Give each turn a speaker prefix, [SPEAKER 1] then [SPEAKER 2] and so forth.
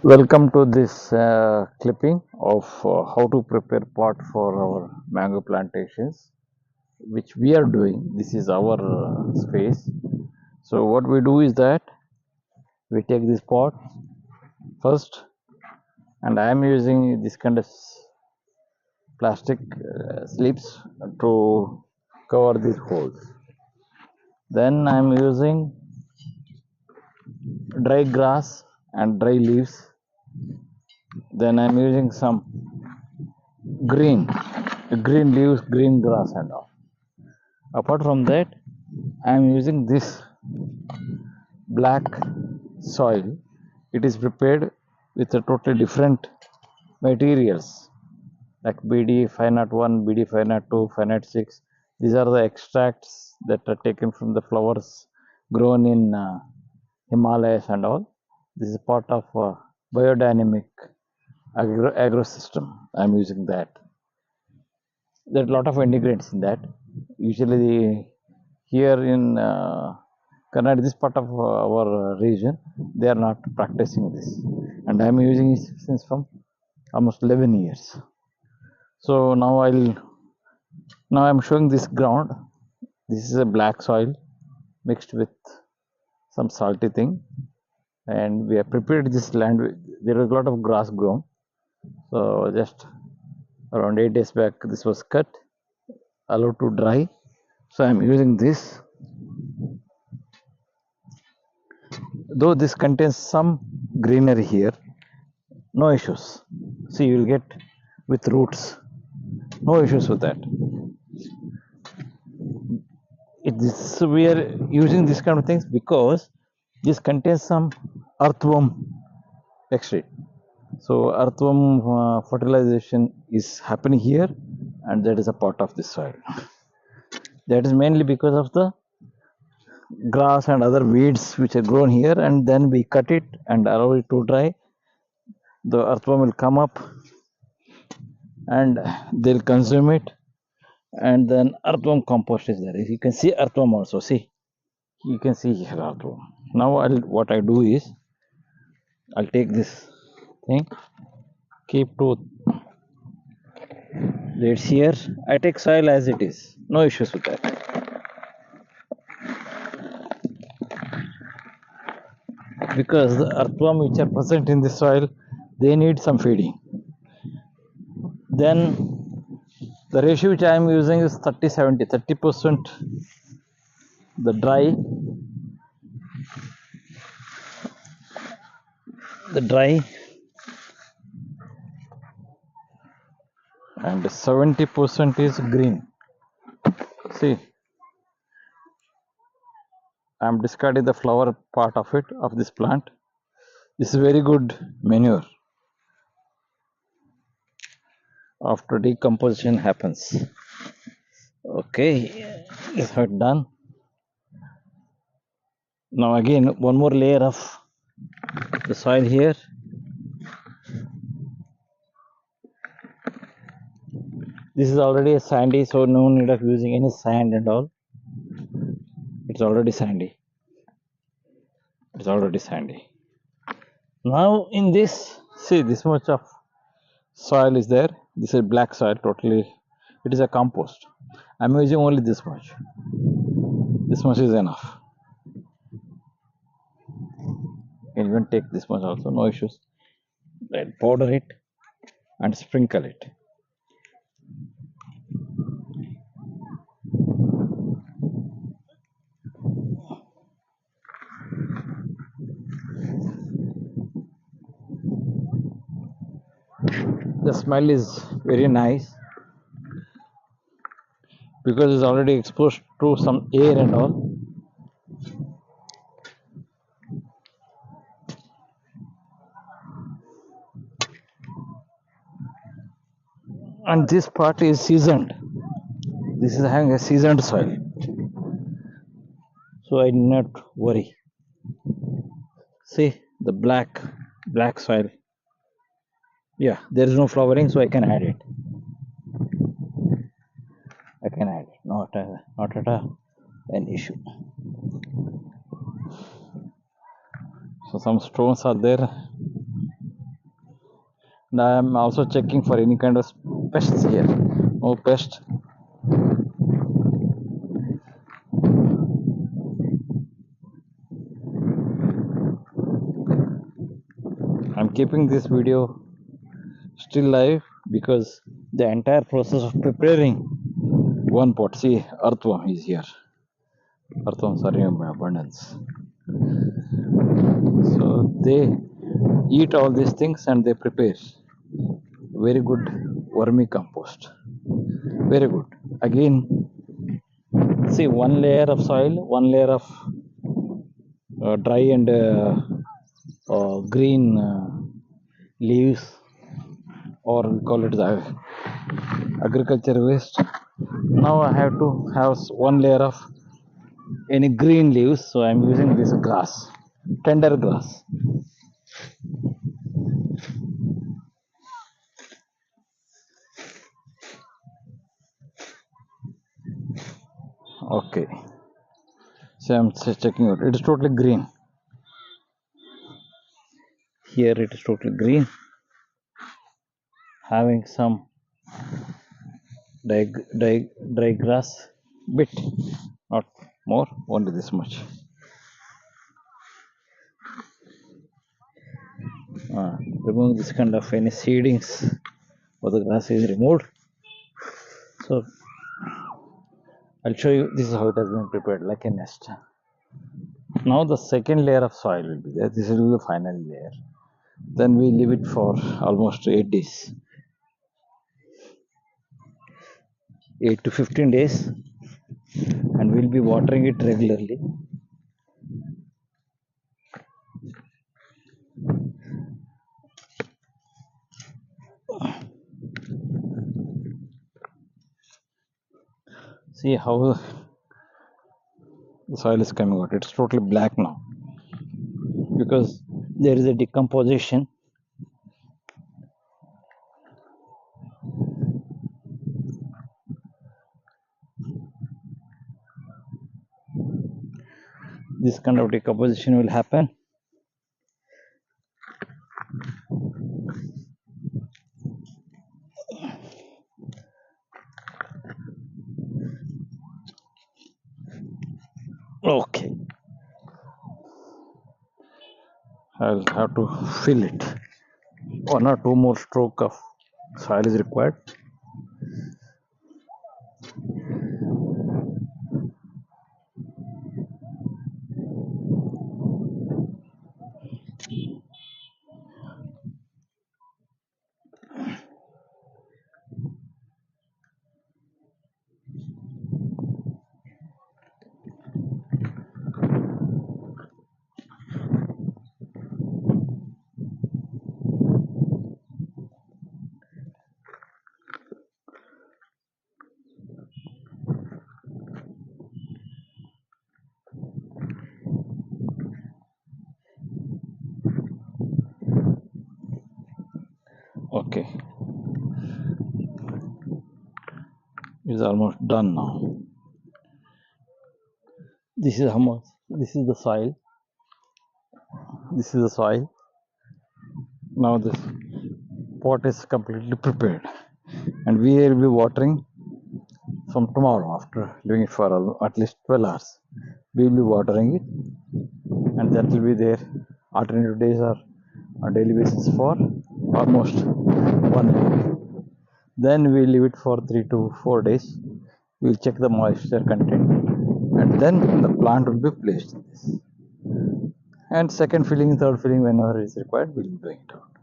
[SPEAKER 1] Welcome to this clipping of how to prepare pot for our mango plantations, which we are doing. This is our space. So what we do is that we take this pot first, and I am using this kind of plastic slips to cover these holes. Then I am using dry grass and dry leaves. Then I am using some green, green leaves, green grass and all. Apart from that, I am using this black soil. It is prepared with a totally different materials like BD 501, BD 502, 506. These are the extracts that are taken from the flowers grown in Himalayas and all. This is part of biodynamic agro system. I am using that. There are a lot of ingredients in that. Usually, here in Karnataka, this part of our region, they are not practicing this, and I am using it since from almost 11 years. So now I'm showing this ground. This is a black soil mixed with some salty thing, and we have prepared this land. There is a lot of grass grown, so just around 8 days back, this was cut, allowed to dry. So I'm using this. Though this contains some greenery here, no issues. See, you will get with roots, no issues with that. We are using this kind of things because this contains some earthworm extract. So earthworm fertilization is happening here, and that is a part of this soil. That is mainly because of the grass and other weeds which are grown here, and then we cut it and allow it to dry. The earthworm will come up and they'll consume it, and then earthworm compost is there. If you can see earthworm also, see, you can see here earthworm. Now what I do is I'll take this thing, keep two leads here. I take soil as it is, no issues with that. Because the earthworm which are present in the soil, they need some feeding. Then the ratio which I am using is 30-70, 30% the dry, and 70% is green. See, I am discarding the flower part of it, of this plant. This is very good manure after decomposition happens. Okay, this is done. Now again one more layer of the soil here. This is already a sandy, so no need of using any sand and all. It's already sandy. Now in this, see, this much of soil is there. This is black soil totally. It is a compost. I'm using only this much. This much is enough. You can even take this much also, no issues. Then powder it and sprinkle it. The smell is very nice because it's already exposed to some air and all. And this part is seasoned. This is having a seasoned soil, so I do not worry. See the black soil. Yeah, there is no flowering, so I can add it. Not at an issue. So some stones are there. And I am also checking for any kind of pests here. No pest. I'm keeping this video still live because the entire process of preparing one pot. See, earthworm is here. Earthworms are in abundance. So they eat all these things and they prepare very good vermicompost. Very good. Again, see, one layer of soil, one layer of dry and green leaves, or we call it the agriculture waste. Now I have to have one layer of any green leaves, so I'm using this grass, tender grass. Okay, so I'm checking out. It is totally green. Here it is totally green, having some dry grass bit, not more, only this much. Remove this kind of any seedings or the grass is removed. So I'll show you. This is how it has been prepared, like a nest. Now the second layer of soil will be there. This will be the final layer. Then we leave it for almost 8 days, 8 to 15 days, and we'll be watering it regularly. See how the soil is coming out. It's totally black now because there is a decomposition. This kind of decomposition will happen. Okay, I'll have to fill it. 1 or 2 more stroke of soil is required. Okay, it's almost done now. This is how much. This is the soil. This is the soil. Now this pot is completely prepared, and we will be watering from tomorrow after doing it for at least 12 hours. We will be watering it, and that will be there alternative days or on daily basis for almost 1 week. Then we leave it for 3 to 4 days. We'll check the moisture content, and then the plant will be placed in this. And second filling, third filling, whenever is required, we'll be doing it out.